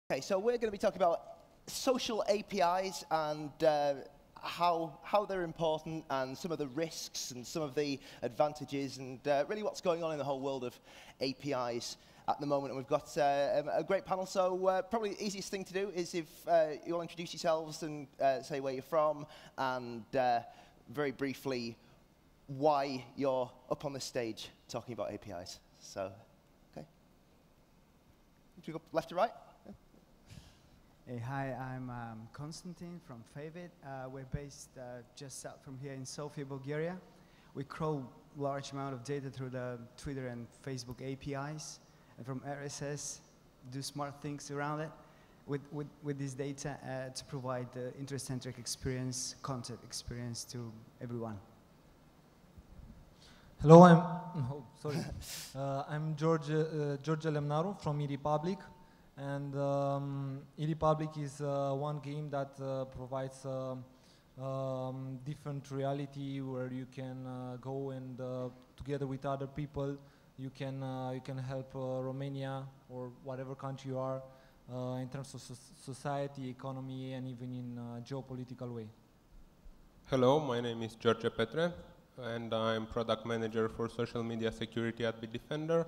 Okay, so we're going to be talking about social APIs and how they're important and some of the risks and some of the advantages and really what's going on in the whole world of APIs at the moment. And we've got a great panel, so probably the easiest thing to do is if you all introduce yourselves and say where you're from and very briefly why you're up on this stage talking about APIs. So, okay. Should we go left to right? Hey, hi, I'm Konstantin from Favid. We're based just south from here in Sofia, Bulgaria. We crawl large amount of data through the Twitter and Facebook APIs, and from RSS, do smart things around it with this data to provide the interest-centric experience, content experience to everyone. Hello, I'm George Lemnaru from Republic. And Republic is one game that provides different reality where you can go and together with other people you can help Romania or whatever country you are in terms of society, economy, and even in a geopolitical way. Hello, my name is George Petre, and I'm product manager for social media security at Bitdefender.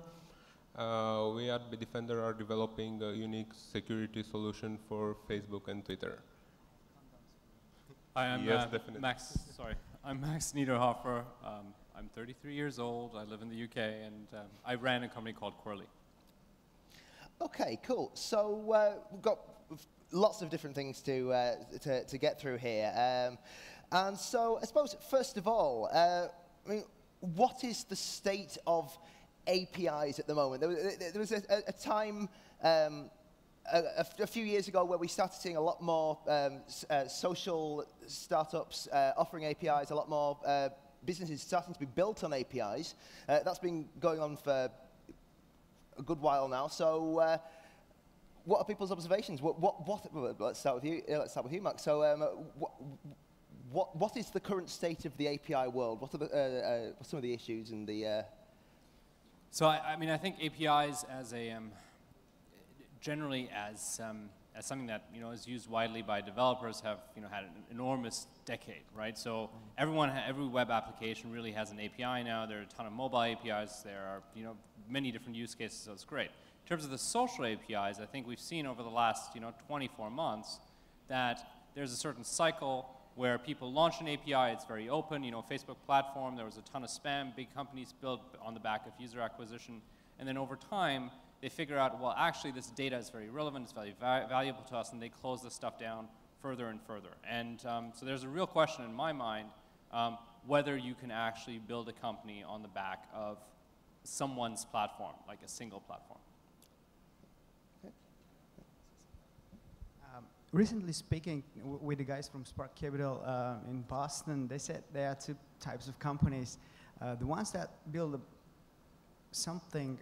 We at Bitdefender are developing a unique security solution for Facebook and Twitter. Hi, I'm definitely. I'm Max Niederhofer. I'm 33 years old. I live in the UK, and I ran a company called Corley. Okay, cool. So we've got lots of different things to get through here, and so I suppose first of all, I mean, what is the state of APIs at the moment? There was a time a few years ago where we started seeing a lot more social startups offering APIs, a lot more businesses starting to be built on APIs. That's been going on for a good while now. So what are people's observations? Let's start with you. Let's start with you, Max. So what is the current state of the API world? What are some of the issues and the So I mean, I think APIs as a generally as something that is used widely by developers have had an enormous decade, right? So every web application really has an API now. There are a ton of mobile APIs. There are many different use cases. So it's great. In terms of the social APIs, I think we've seen over the last 24 months that there's a certain cycle where people launch an API, it's very open, Facebook platform, there was a ton of spam, big companies built on the back of user acquisition, and then over time, they figure out, well, actually this data is very relevant, it's very valuable to us, and they close this stuff down further and further. And so there's a real question in my mind whether you can actually build a company on the back of someone's platform, like a single platform. Recently speaking with the guys from Spark Capital in Boston, they said there are two types of companies. The ones that build something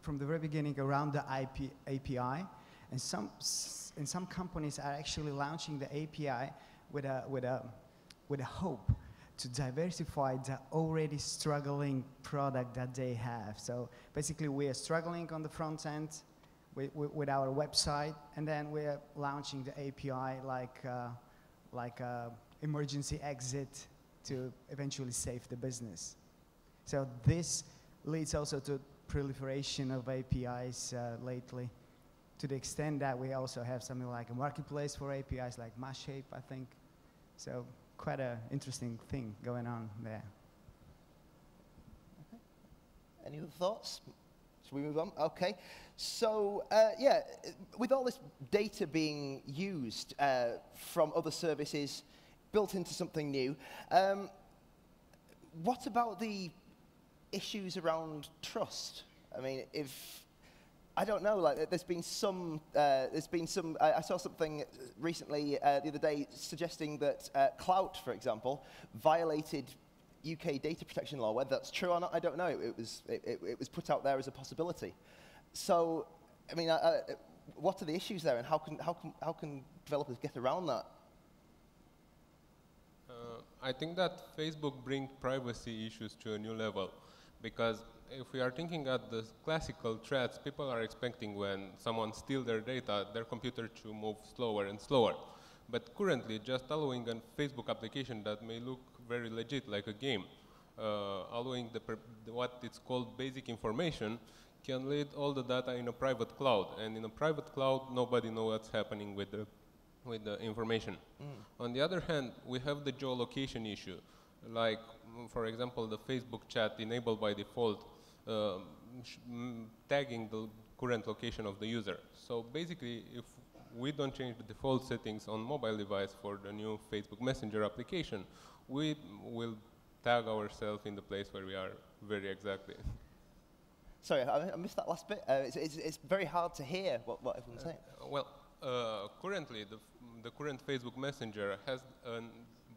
from the very beginning around the API, and some companies are actually launching the API with a hope to diversify the already struggling product that they have. So basically, we are struggling on the front end with our website, and then we're launching the API like emergency exit to eventually save the business. So this leads also to proliferation of APIs lately, to the extent that we also have something like a marketplace for APIs like Mashape, I think. So quite an interesting thing going on there. Okay. Any other thoughts? Should we move on? Okay. So, yeah, with all this data being used from other services built into something new, what about the issues around trust? I mean, I don't know, like there's been some, I saw something recently the other day suggesting that Clout, for example, violated UK data protection law. Whether that's true or not, I don't know. It was put out there as a possibility. So, I mean, what are the issues there, and how can developers get around that? I think that Facebook brings privacy issues to a new level, because if we are thinking at the classical threats, people are expecting when someone steals their data, their computer to move slower and slower. But currently, just allowing a Facebook application that may look very legit, like a game, allowing what it's called basic information, can lead all the data in a private cloud. And in a private cloud, nobody knows what's happening with the information. On the other hand, we have the geolocation issue. Like, for example, the Facebook chat enabled by default, tagging the current location of the user. So basically, if we don't change the default settings on mobile device for the new Facebook Messenger application, we will tag ourselves in the place where we are very exactly. Sorry, I missed that last bit. It's very hard to hear what everyone's saying. Well, currently, the current Facebook Messenger has an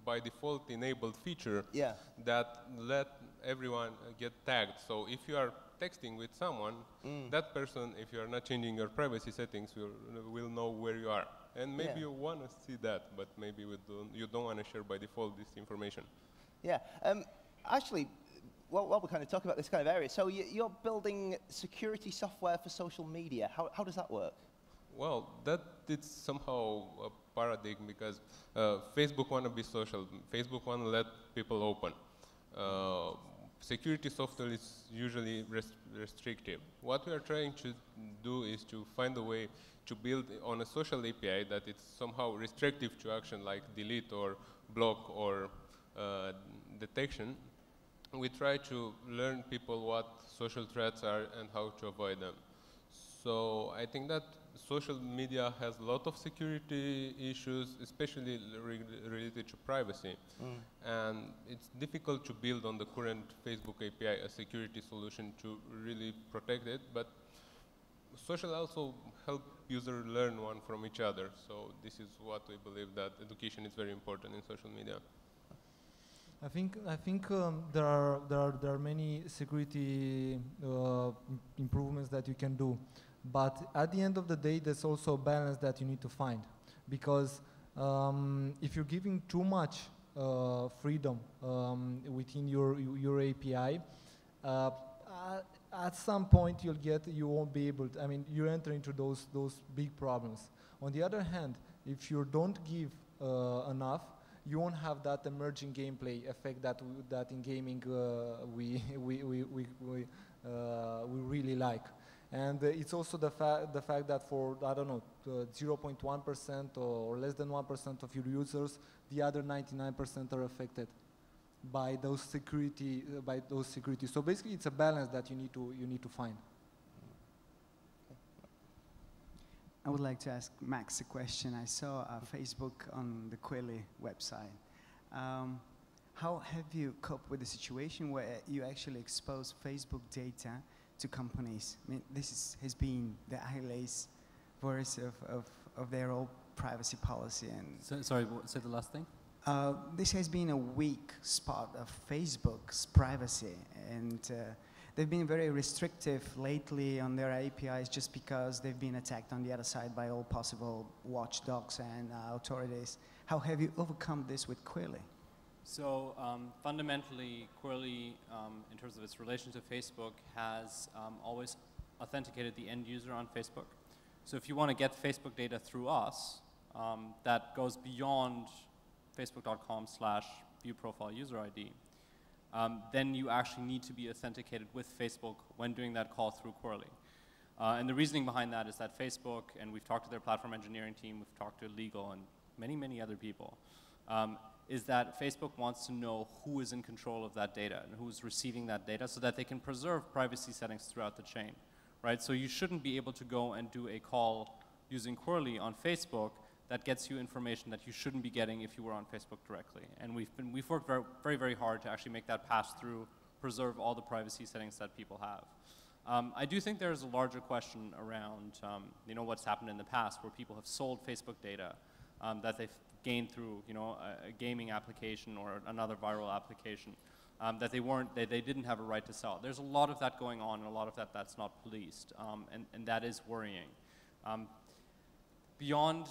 by default enabled feature that let everyone get tagged. So if you are texting with someone, that person, if you are not changing your privacy settings, will know where you are. And maybe you want to see that, but maybe you don't want to share by default this information. Yeah. Actually, well, we're kind of talking about this kind of area. So you're building security software for social media. How does that work? Well, it's somehow a paradigm because Facebook want to be social. Facebook want to let people open. Security software is usually restrictive. What we are trying to do is to find a way to build on a social API that it's somehow restrictive to action like delete or block or detection. We try to learn people what social threats are and how to avoid them. So I think that social media has a lot of security issues, especially related to privacy. And it's difficult to build on the current Facebook API a security solution to really protect it, but social also help users learn one from each other. So this is what we believe, that education is very important in social media. I think there are many security improvements that you can do, but at the end of the day, there's also a balance that you need to find, because if you're giving too much freedom within your API, at some point you won't be able to, you enter into those big problems. On the other hand, if you don't give enough, you won't have that emerging gameplay effect that in gaming we really like. And it's also the fact that for, I don't know, 0.1% or less than 1% of your users, the other 99% are affected by those security. So basically, it's a balance that you need to find. I would like to ask Max a question. I saw Facebook on the Quilly website. How have you coped with the situation where you actually expose Facebook data to companies? I mean, this has been the Achilles voice of their old privacy policy. And sorry, say the last thing? This has been a weak spot of Facebook's privacy, and they've been very restrictive lately on their APIs just because they've been attacked on the other side by all possible watchdogs and authorities. How have you overcome this with Quilly? So fundamentally, Quilly, in terms of its relation to Facebook, has always authenticated the end user on Facebook. So if you want to get Facebook data through us, that goes beyond facebook.com/viewprofileUserID. Then you actually need to be authenticated with Facebook when doing that call through Quilly. And the reasoning behind that is that Facebook, and we've talked to their platform engineering team, we've talked to legal and many, many other people, is that Facebook wants to know who is in control of that data and who's receiving that data so that they can preserve privacy settings throughout the chain, right? So you shouldn't be able to go and do a call using Quilly on Facebook that gets you information that you shouldn't be getting if you were on Facebook directly. And we've worked very, very hard to actually make that pass through, preserve all the privacy settings that people have. I do think there's a larger question around what's happened in the past where people have sold Facebook data that they've gained through a gaming application or another viral application that they didn't have a right to sell. There's a lot of that going on, and a lot of that's not policed, and that is worrying. Beyond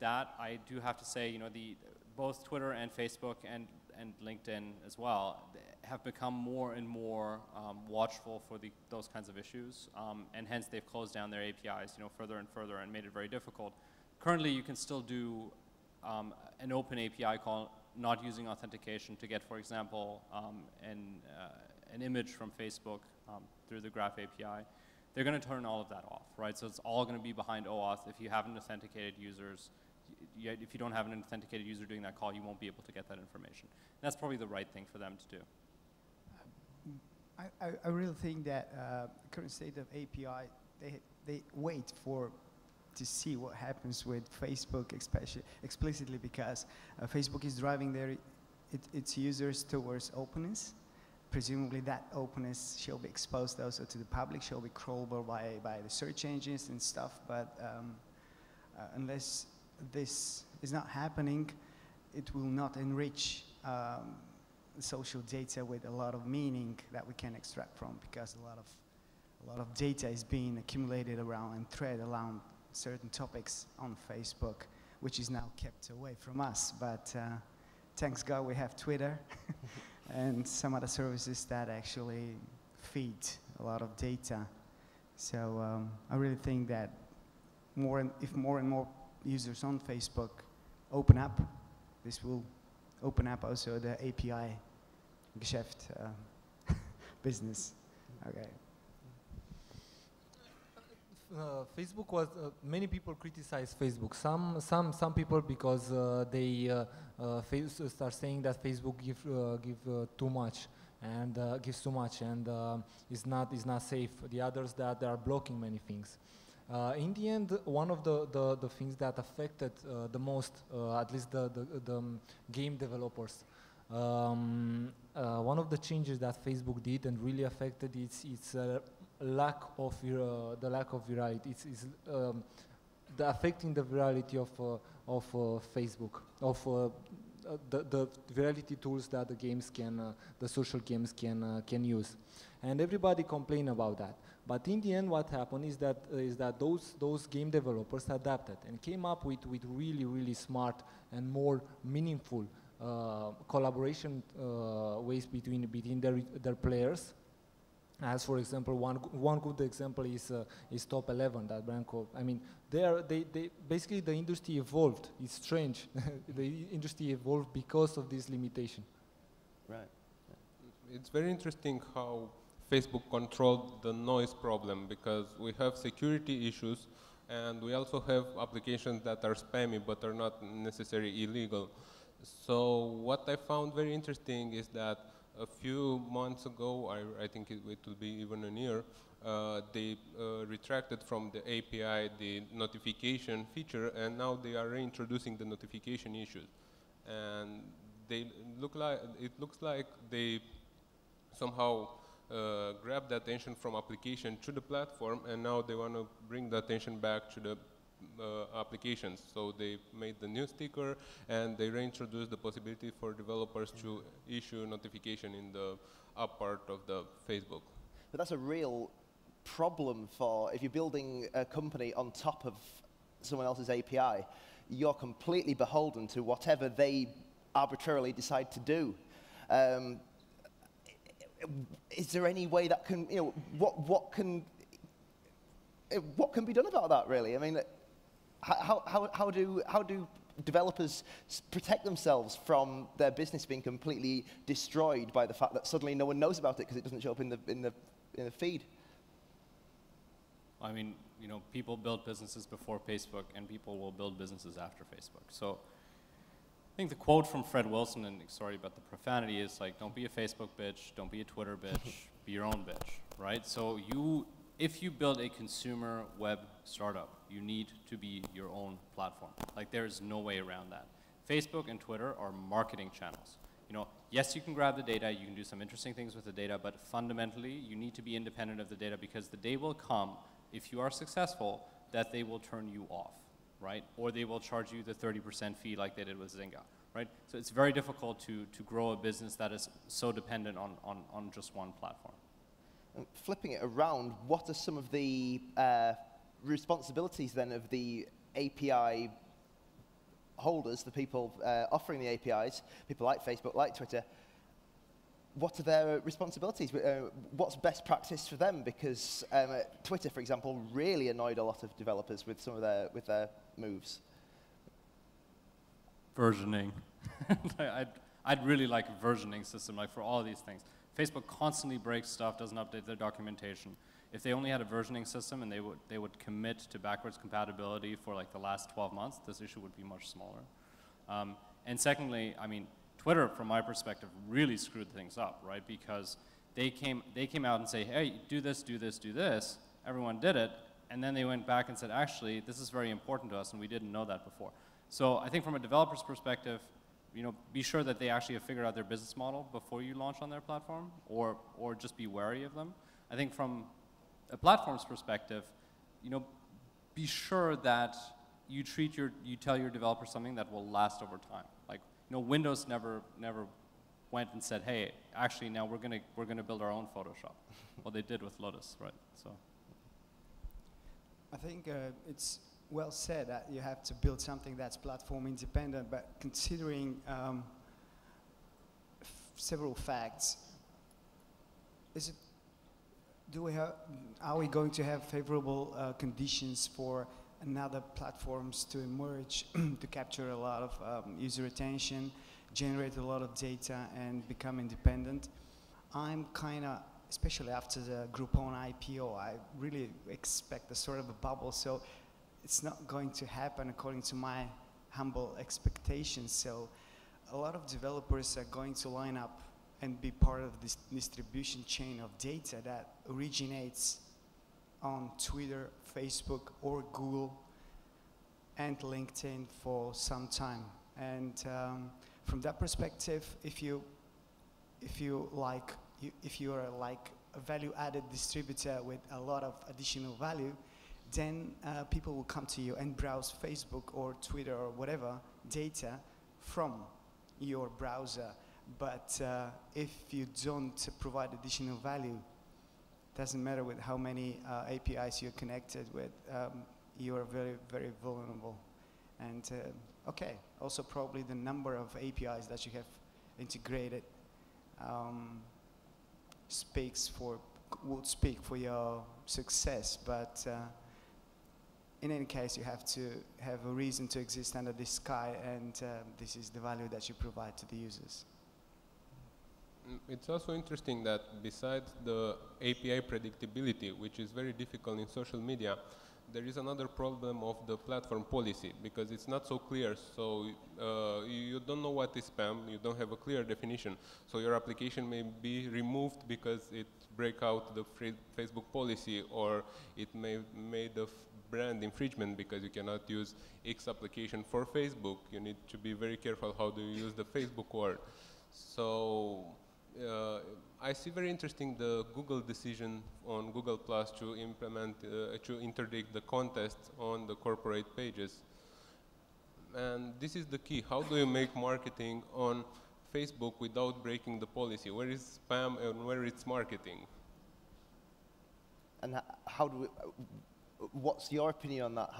that, I do have to say, both Twitter and Facebook and and LinkedIn as well have become more and more watchful for those kinds of issues, and hence they've closed down their APIs, further and further, and made it very difficult. Currently, you can still do an open API call, not using authentication, to get, for example, an image from Facebook through the Graph API. They're going to turn all of that off, right? So it's all going to be behind OAuth. If you haven't authenticated users, if you don't have an authenticated user doing that call, you won't be able to get that information. And that's probably the right thing for them to do. I really think that current state of API, they wait to see what happens with Facebook, especially explicitly because Facebook is driving its users towards openness. Presumably that openness shall be exposed also to the public, shall be crawlable by the search engines and stuff, but unless this is not happening, it will not enrich social data with a lot of meaning that we can extract from, because a lot of data is being accumulated around and thread around certain topics on Facebook, which is now kept away from us. But thanks God we have Twitter and some other services that actually feed a lot of data. So I really think that if more and more users on Facebook open up, this will open up also the API Geschäft business. Okay. Facebook was many people criticize Facebook. Some people because they start saying that Facebook give too much and gives too much and is not safe. The others that they are blocking many things. In the end, one of the things that affected the most, at least the game developers, one of the changes that Facebook did and really affected its lack of virality. It's the affecting the virality of Facebook, of the virality tools that the games the social games can use, and everybody complain about that. But in the end, what happened is that those game developers adapted and came up with really smart and more meaningful collaboration ways between their players. As for example, one good example is Top 11 that Branko. I mean, they basically the industry evolved. It's strange. The industry evolved because of this limitation. Right. It's very interesting how Facebook controlled the noise problem, because we have security issues and we also have applications that are spammy but are not necessarily illegal. So what I found very interesting is that a few months ago, I think it will be even a year, they retracted from the API the notification feature, and now they are reintroducing the notification issues. And it looks like they somehow grabbed the attention from application to the platform, and now they want to bring the attention back to the applications. So they made the new sticker and they reintroduced the possibility for developers to issue notification in the up part of the Facebook. But that's a real problem for, if you're building a company on top of someone else's API, you're completely beholden to whatever they arbitrarily decide to do. Is there any way that can, what can be done about that, really? I mean, how do developers protect themselves from their business being completely destroyed by the fact that suddenly no one knows about it because it doesn't show up in the feed? I mean, people built businesses before Facebook, and people will build businesses after Facebook. So I think the quote from Fred Wilson, and sorry about the profanity, is like, don't be a Facebook bitch, don't be a Twitter bitch, be your own bitch, right? So if you build a consumer web startup, you need to be your own platform. Like, there's no way around that. Facebook and Twitter are marketing channels. Yes, you can grab the data, you can do some interesting things with the data, but fundamentally, you need to be independent of the data, because the day will come, if you are successful, that they will turn you off, right? Or they will charge you the 30% fee like they did with Zynga, right? So it's very difficult to grow a business that is so dependent on just one platform. And flipping it around, what are some of the responsibilities then of the API holders, the people offering the APIs, people like Facebook, like Twitter, what are their responsibilities? What's best practice for them? Because Twitter, for example, really annoyed a lot of developers with some of their moves. Versioning. I'd really like a versioning system, like for all of these things. Facebook constantly breaks stuff, doesn't update their documentation. If they only had a versioning system and they would commit to backwards compatibility for like the last 12 months, this issue would be much smaller. And secondly, I mean, Twitter, from my perspective, really screwed things up, right? Because they came out and say, hey, do this, do this, do this. Everyone did it, and then they went back and said, actually, this is very important to us, and we didn't know that before. So I think from a developer's perspective, be sure that they actually have figured out their business model before you launch on their platform, or just be wary of them. I think from a platform's perspective, be sure that you tell your developer something that will last over time. Like, Windows never went and said, hey, actually now we're gonna build our own Photoshop. Well, they did with Lotus, right? So I think it's well said that you have to build something that's platform independent, but considering several facts, are we going to have favorable conditions for another platforms to emerge, to capture a lot of user attention, generate a lot of data, and become independent? I'm kind of, especially after the Groupon IPO, I really expect a sort of a bubble, so it's not going to happen according to my humble expectations. So a lot of developers are going to line up and be part of this distribution chain of data that originates on Twitter, Facebook, or Google, and LinkedIn for some time. And from that perspective, if you are like a value-added distributor with a lot of additional value, then people will come to you and browse Facebook or Twitter or whatever data from your browser. But if you don't provide additional value, doesn't matter with how many APIs you're connected with, you are very, very vulnerable. And okay, also probably the number of APIs that you have integrated would speak for your success, but in any case, you have to have a reason to exist under this sky, and this is the value that you provide to the users. It's also interesting that besides the API predictability, which is very difficult in social media, there is another problem of the platform policy, because it's not so clear. So you don't know what is spam, you don't have a clear definition. So your application may be removed because it breaks out the Facebook policy, or it may made a brand infringement because you cannot use X application for Facebook. You need to be very careful how do you use the Facebook word. So I see very interesting the Google decision on Google Plus to implement, to interdict the contests on the corporate pages. And this is the key. How do you make marketing on Facebook without breaking the policy? Where is spam and where is marketing? And how do we, what's your opinion on that?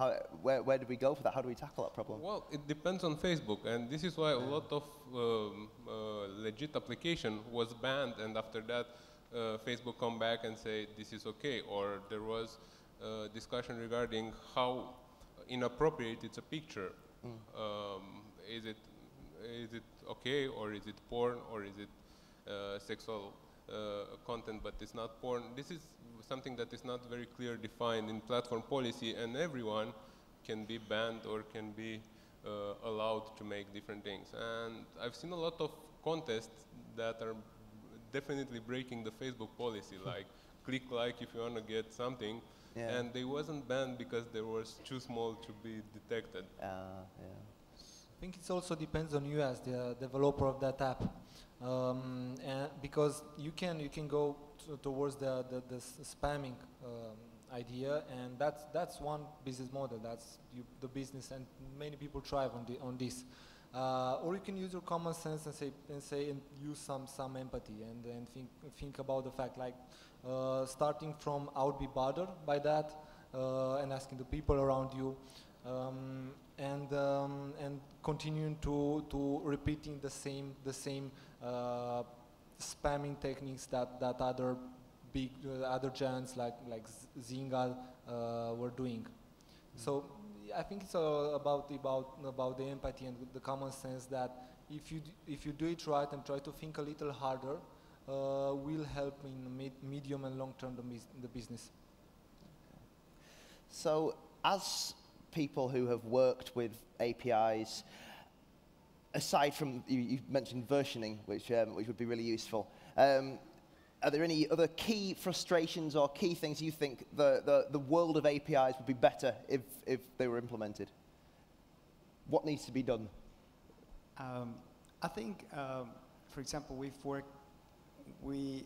Where do we go for that? How do we tackle that problem? Well, it depends on Facebook, and this is why a lot of legit application was banned, and after that Facebook come back and say this is okay, or there was discussion regarding how inappropriate it's a picture. Is it okay, or is it porn, or is it sexual content but it's not porn? This is something that is not very clear defined in platform policy, and everyone can be banned or can be allowed to make different things. And I've seen a lot of contests that are definitely breaking the Facebook policy, like click like if you want to get something, and they wasn't banned because they was too small to be detected. I think it also depends on you as the developer of that app, and because you can go towards the spamming idea, and that's one business model. That's the business, and many people thrive on this. Or you can use your common sense and use some empathy and think about the fact, like starting from I would be bothered by that, and asking the people around you, and continuing to repeating the same spamming techniques that other big other giants like Zingal were doing. So I think it's all about the empathy and the common sense that if you do it right and try to think a little harder, will help in medium and long term the business. So, as people who have worked with APIs, aside from you mentioned versioning, which would be really useful, are there any other key frustrations or key things you think the world of APIs would be better if they were implemented? What needs to be done? I think, for example, we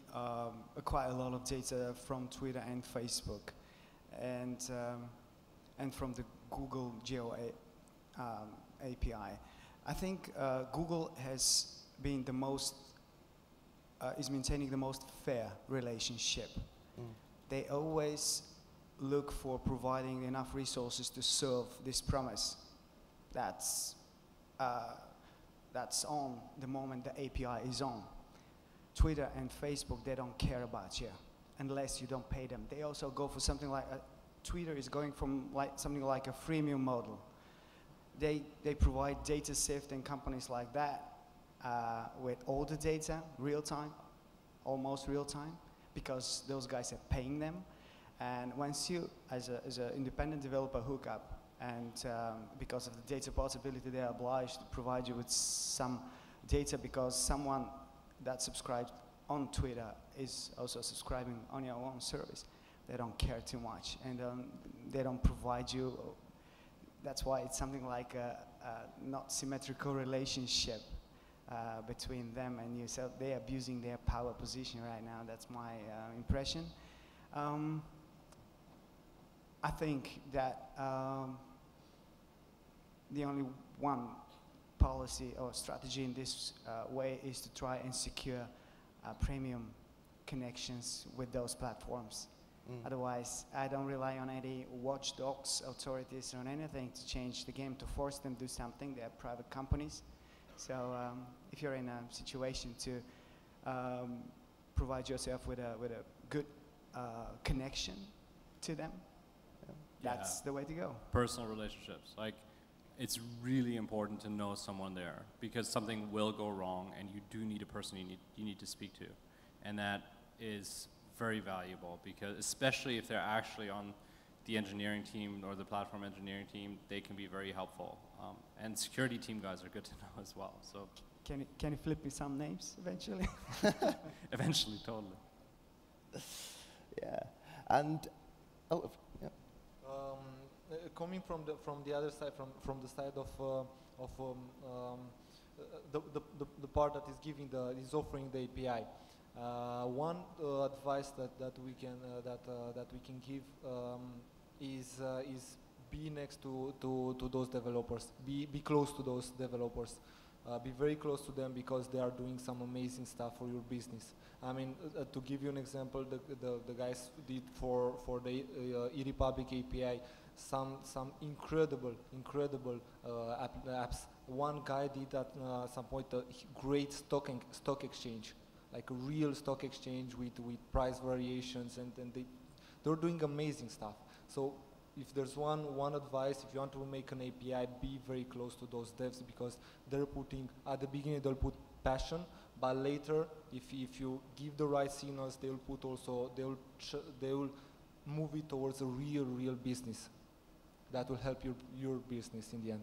acquire a lot of data from Twitter and Facebook, and from the Google Geo API. I think Google has been the most is maintaining the most fair relationship. They always look for providing enough resources to serve this promise. That's on the moment the API is on. Twitter and Facebook, they don't care about you unless you don't pay them. They also go for something like Twitter is going from something like a freemium model. They provide data sift and companies like that with all the data, real time, almost real time, because those guys are paying them. And once you, as an independent developer, hook up, and because of the data portability, they are obliged to provide you with some data because someone that subscribes on Twitter is also subscribing on your own service. They don't care too much, and they don't provide you. That's why it's something like a not symmetrical relationship between them and you. So they're abusing their power position right now. That's my impression. I think that the only one policy or strategy in this way is to try and secure premium connections with those platforms. Otherwise, I don't rely on any watchdogs, authorities, or anything to change the game, to force them to do something. They're private companies. So if you're in a situation to provide yourself with a good connection to them, that's the way to go. Personal relationships. Like, it's really important to know someone there because something will go wrong and you do need a person you need to speak to. And that is very valuable because especially if they're actually on the engineering team or the platform engineering team, they can be very helpful. And security team guys are good to know as well. So can you flip me some names eventually? Eventually, totally. Yeah, and coming from the other side, from the side of the part that is giving is offering the API. One advice that we can give is be next to those developers. Be close to those developers. Be very close to them because they are doing some amazing stuff for your business. I mean, to give you an example, the guys did for the eRepublic API some incredible apps. One guy did at some point a great stock exchange, like a real stock exchange with price variations, and they're doing amazing stuff. So if there's one advice, if you want to make an API, be very close to those devs because they're putting, at the beginning they'll put passion, but later if you give the right signals, they'll put also, they'll move it towards a real business that will help your business in the end.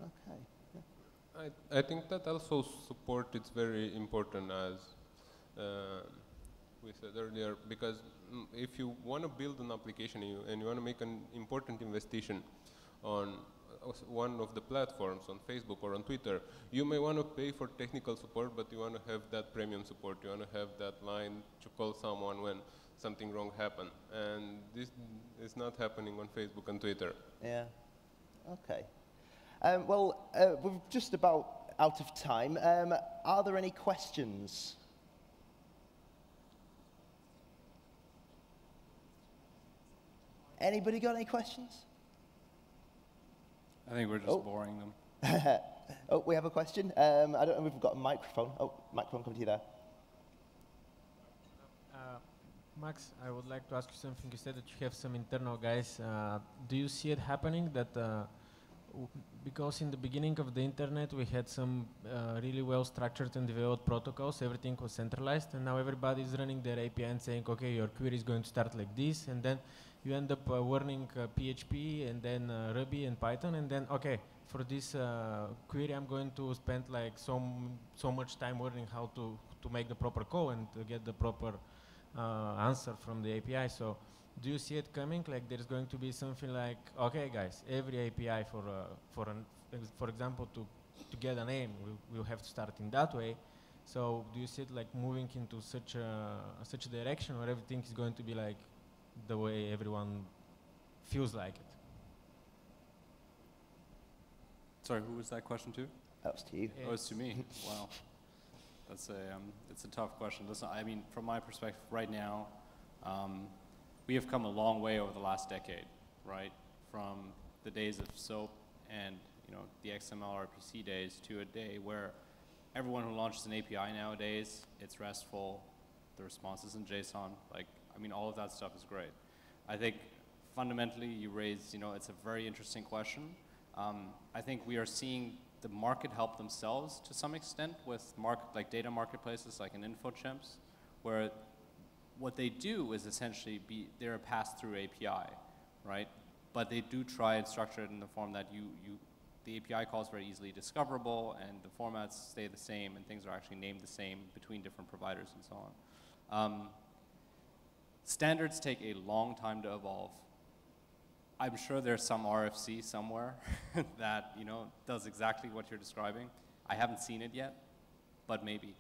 okay. I think that also support is very important, as we said earlier, because if you want to build an application and you want to make an important investigation on one of the platforms, on Facebook or on Twitter, you may want to pay for technical support, but you want to have that premium support. You want to have that line to call someone when something wrong happened. And this is not happening on Facebook and Twitter. Yeah. Okay. Well, we're just about out of time. Are there any questions? Anybody got any questions? I think we're just boring them. Oh, we have a question. I don't know if we've got a microphone. Oh, microphone coming to you there. Max, I would like to ask you something. You said that you have some internal guys. Do you see it happening that, because in the beginning of the internet we had some really well structured and developed protocols, everything was centralized, and now everybody is running their API and saying, okay, your query is going to start like this, and then you end up learning PHP and then Ruby and Python, and then, okay, for this query I'm going to spend like so much time learning how to make the proper call and to get the proper answer from the API. So do you see it coming? Like there's going to be something like, okay guys, every API for example, to get a name, we'll have to start in that way. So do you see it like moving into such a direction, or everything is going to be like the way everyone feels like it? Sorry, who was that question to? That was to you. Oh, it's to me. Wow. That's it's a tough question. Listen, I mean, from my perspective right now, we have come a long way over the last decade, right? From the days of SOAP and, you know, the XML RPC days to a day where everyone who launches an API nowadays, it's RESTful, the response is in JSON. Like, I mean, all of that stuff is great. I think fundamentally you raise, you know, it's a very interesting question. I think we are seeing the market help themselves to some extent with data marketplaces like an InfoChimps, where what they do is essentially they're a pass-through API, right? But they do try and structure it in the form that the API call is very easily discoverable and the formats stay the same and things are actually named the same between different providers and so on. Standards take a long time to evolve. I'm sure there's some RFC somewhere that, you know, does exactly what you're describing. I haven't seen it yet, but maybe.